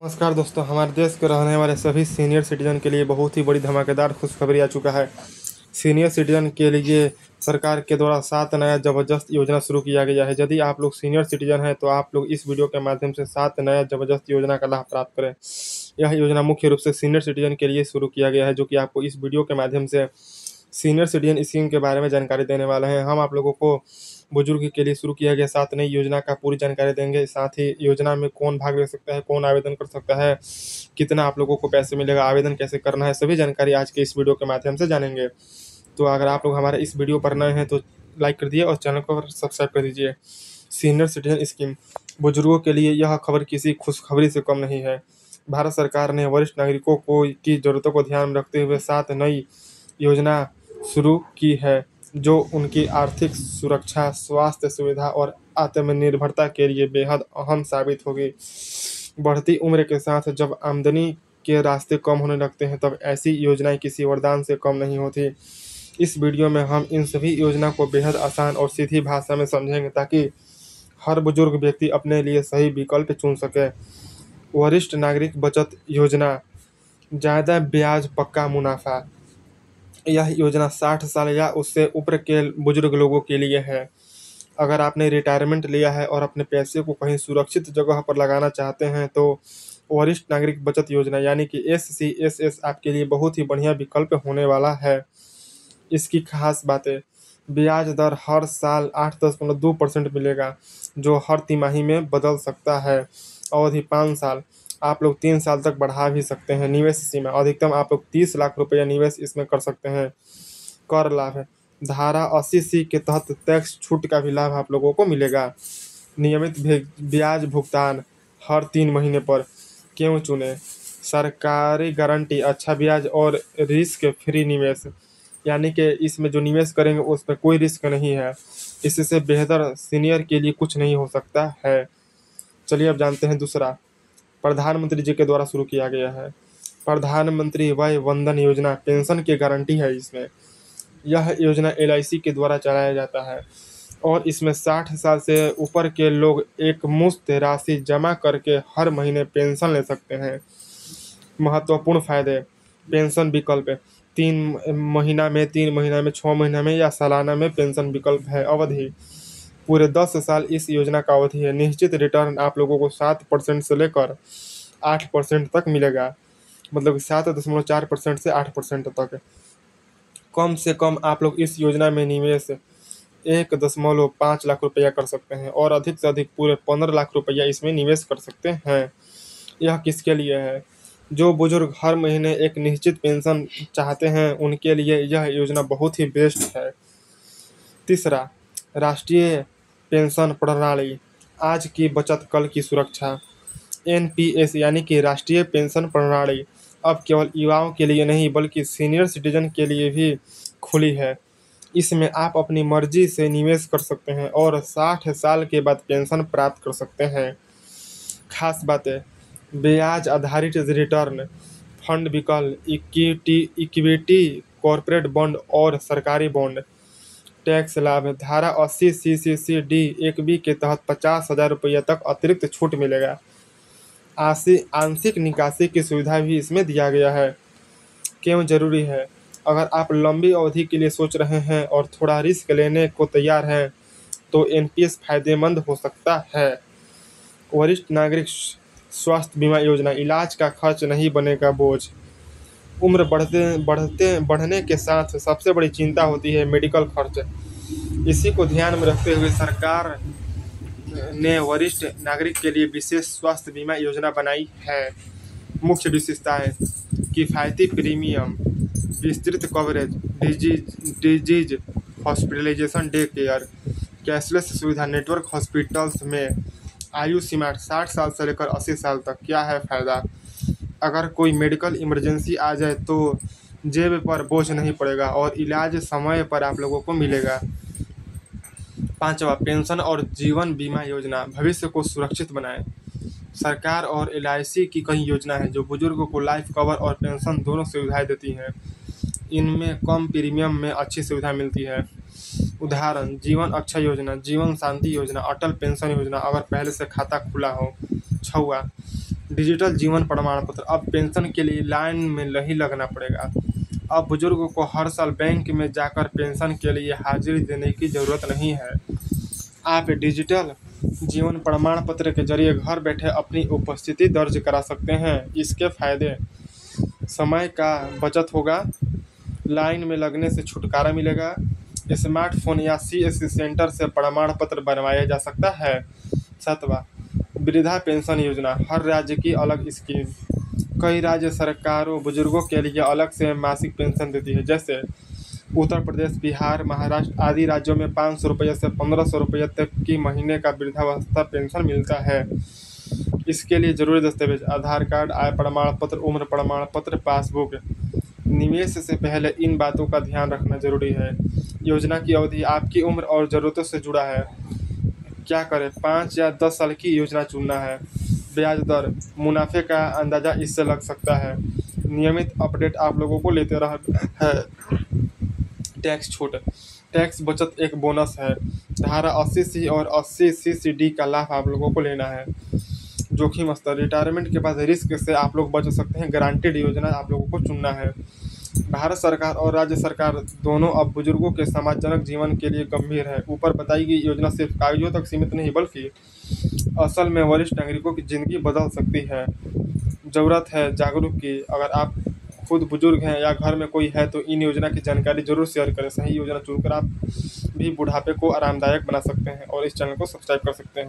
नमस्कार दोस्तों, हमारे देश के रहने वाले सभी सीनियर सिटीजन के लिए बहुत ही बड़ी धमाकेदार खुशखबरी आ चुका है। सीनियर सिटीजन के लिए सरकार के द्वारा 7 नया ज़बरदस्त योजना शुरू किया गया है। यदि आप लोग सीनियर सिटीजन हैं तो आप लोग इस वीडियो के माध्यम से 7 नया ज़बरदस्त योजना का लाभ प्राप्त करें। यह योजना मुख्य रूप से सीनियर सिटीजन के लिए शुरू किया गया है, जो कि आपको इस वीडियो के माध्यम से सीनियर सिटीजन स्कीम के बारे में जानकारी देने वाले हैं। हम आप लोगों को बुजुर्ग के लिए शुरू किया गया 7 नई योजना का पूरी जानकारी देंगे। साथ ही योजना में कौन भाग ले सकता है, कौन आवेदन कर सकता है, कितना आप लोगों को पैसे मिलेगा, आवेदन कैसे करना है, सभी जानकारी आज के इस वीडियो के माध्यम से जानेंगे। तो अगर आप लोग हमारे इस वीडियो पर नए हैं तो लाइक कर दिए और चैनल को सब्सक्राइब कर दीजिए। सीनियर सिटीजन स्कीम, बुजुर्गों के लिए यह खबर किसी खुशखबरी से कम नहीं है। भारत सरकार ने वरिष्ठ नागरिकों की ज़रूरतों को ध्यान में रखते हुए 7 नई योजना शुरू की है, जो उनकी आर्थिक सुरक्षा, स्वास्थ्य सुविधा और आत्मनिर्भरता के लिए बेहद अहम साबित होगी। बढ़ती उम्र के साथ जब आमदनी के रास्ते कम होने लगते हैं, तब ऐसी योजनाएं किसी वरदान से कम नहीं होती। इस वीडियो में हम इन सभी योजना को बेहद आसान और सीधी भाषा में समझेंगे, ताकि हर बुजुर्ग व्यक्ति अपने लिए सही विकल्प चुन सके। वरिष्ठ नागरिक बचत योजना, ज़्यादा ब्याज पक्का मुनाफा। यह योजना 60 साल या उससे ऊपर के बुजुर्ग लोगों के लिए है। अगर आपने रिटायरमेंट लिया है और अपने पैसे को कहीं सुरक्षित जगह पर लगाना चाहते हैं, तो वरिष्ठ नागरिक बचत योजना यानी कि SCSS आपके लिए बहुत ही बढ़िया विकल्प होने वाला है। इसकी खास बातें: ब्याज दर हर साल 8.2% मिलेगा, जो हर तिमाही में बदल सकता है। अवधि 5 साल, आप लोग 3 साल तक बढ़ा भी सकते हैं। निवेश सीमा, अधिकतम आप लोग 30 लाख रुपया निवेश इसमें कर सकते हैं। कर लाभ है, धारा 80C के तहत टैक्स छूट का भी लाभ आप लोगों को मिलेगा। नियमित ब्याज भुगतान हर 3 महीने पर। क्यों चुने? सरकारी गारंटी, अच्छा ब्याज और रिस्क फ्री निवेश, यानी कि इसमें जो निवेश करेंगे उसमें कोई रिस्क नहीं है। इससे बेहतर सीनियर के लिए कुछ नहीं हो सकता है। चलिए अब जानते हैं दूसरा, प्रधानमंत्री जी के द्वारा शुरू किया गया है। प्रधानमंत्री वय वंदन योजना, पेंशन की गारंटी है इसमें। यह योजना LIC के द्वारा चलाया जाता है और इसमें 60 साल से ऊपर के लोग एक मुश्त राशि जमा करके हर महीने पेंशन ले सकते हैं। महत्वपूर्ण फायदे: पेंशन विकल्प, 3 महीना में, 3 महीना में, 6 महीना में या सालाना में पेंशन विकल्प है। अवधि पूरे 10 साल इस योजना का अवधि है। निश्चित रिटर्न आप लोगों को 7% से लेकर 8% तक मिलेगा, मतलब 7.4% से 8% तक। कम से कम आप लोग इस योजना में निवेश 1.5 लाख रुपया कर सकते हैं और अधिक से अधिक पूरे 15 लाख रुपया इसमें निवेश कर सकते हैं। यह किसके लिए है? जो बुजुर्ग हर महीने एक निश्चित पेंशन चाहते हैं, उनके लिए यह योजना बहुत ही बेस्ट है। तीसरा, राष्ट्रीय पेंशन प्रणाली, आज की बचत कल की सुरक्षा। NPS यानी कि राष्ट्रीय पेंशन प्रणाली अब केवल युवाओं के लिए नहीं बल्कि सीनियर सिटीजन के लिए भी खुली है। इसमें आप अपनी मर्जी से निवेश कर सकते हैं और 60 साल के बाद पेंशन प्राप्त कर सकते हैं। खास बातें: ब्याज आधारित रिटर्न, फंड विकल्प, इक्विटी, कॉर्पोरेट बॉन्ड और सरकारी बॉन्ड। टैक्स लाभ, धारा 80 CCCD 1B के तहत 50,000 रुपया तक अतिरिक्त छूट मिलेगा। आंशिक निकासी की सुविधा भी इसमें दिया गया है। क्यों जरूरी है? अगर आप लंबी अवधि के लिए सोच रहे हैं और थोड़ा रिस्क लेने को तैयार हैं, तो NPS फायदेमंद हो सकता है। वरिष्ठ नागरिक स्वास्थ्य बीमा योजना, इलाज का खर्च नहीं बनेगा बोझ। उम्र बढ़ने के साथ सबसे बड़ी चिंता होती है मेडिकल खर्च। इसी को ध्यान में रखते हुए सरकार ने वरिष्ठ नागरिक के लिए विशेष स्वास्थ्य बीमा योजना बनाई है। मुख्य विशेषताएं: किफ़ायती प्रीमियम, विस्तृत coverage, disease hospitalisation, day care, cashless सुविधा, नेटवर्क हॉस्पिटल्स में। आयु सीमा 60 साल से लेकर 80 साल तक। क्या है फ़ायदा? अगर कोई मेडिकल इमरजेंसी आ जाए तो जेब पर बोझ नहीं पड़ेगा और इलाज समय पर आप लोगों को मिलेगा। 5वां, पेंशन और जीवन बीमा योजना, भविष्य को सुरक्षित बनाएं। सरकार और LIC की कई योजना है जो बुजुर्गों को लाइफ कवर और पेंशन दोनों सुविधाएं देती हैं। इनमें कम प्रीमियम में अच्छी सुविधा मिलती है। उदाहरण: जीवन अच्छा योजना, जीवन शांति योजना, अटल पेंशन योजना अगर पहले से खाता खुला हो। 6वां, डिजिटल जीवन प्रमाण पत्र। अब पेंशन के लिए लाइन में नहीं लगना पड़ेगा। अब बुजुर्गों को हर साल बैंक में जाकर पेंशन के लिए हाजिरी देने की ज़रूरत नहीं है। आप डिजिटल जीवन प्रमाण पत्र के जरिए घर बैठे अपनी उपस्थिति दर्ज करा सकते हैं। इसके फायदे: समय का बचत होगा, लाइन में लगने से छुटकारा मिलेगा, स्मार्टफोन या सीएससी सेंटर से प्रमाण पत्र बनवाया जा सकता है। 7वां, वृद्धा पेंशन योजना। हर राज्य की अलग स्कीम। कई राज्य सरकारों बुजुर्गों के लिए अलग से मासिक पेंशन देती है, जैसे उत्तर प्रदेश, बिहार, महाराष्ट्र आदि राज्यों में 500 रुपये से 1500 रुपये तक की महीने का वृद्धावस्था पेंशन मिलता है। इसके लिए जरूरी दस्तावेज: आधार कार्ड, आय प्रमाण पत्र, उम्र प्रमाण पत्र, पासबुक। निवेश से पहले इन बातों का ध्यान रखना जरूरी है। योजना की अवधि आपकी उम्र और ज़रूरतों से जुड़ा है। क्या करें? 5 या 10 साल की योजना चुनना है। ब्याज दर, मुनाफे का अंदाज़ा इससे लग सकता है। नियमित अपडेट आप लोगों को लेते रहना है। टैक्स छूट, टैक्स बचत एक बोनस है। धारा 80C और 80CCD का लाभ आप लोगों को लेना है। जोखिम स्तर, रिटायरमेंट के बाद रिस्क से आप लोग बच सकते हैं। गारंटेड योजना आप लोगों को चुनना है। भारत सरकार और राज्य सरकार दोनों अब बुजुर्गों के सम्मानजनक जीवन के लिए गंभीर है। ऊपर बताई गई योजना सिर्फ कागजों तक सीमित नहीं, बल्कि असल में वरिष्ठ नागरिकों की ज़िंदगी बदल सकती है। ज़रूरत है जागरूक की। अगर आप खुद बुजुर्ग हैं या घर में कोई है तो इन योजना की जानकारी जरूर शेयर करें। सही योजना चुनकर आप भी बुढ़ापे को आरामदायक बना सकते हैं और इस चैनल को सब्सक्राइब कर सकते हैं।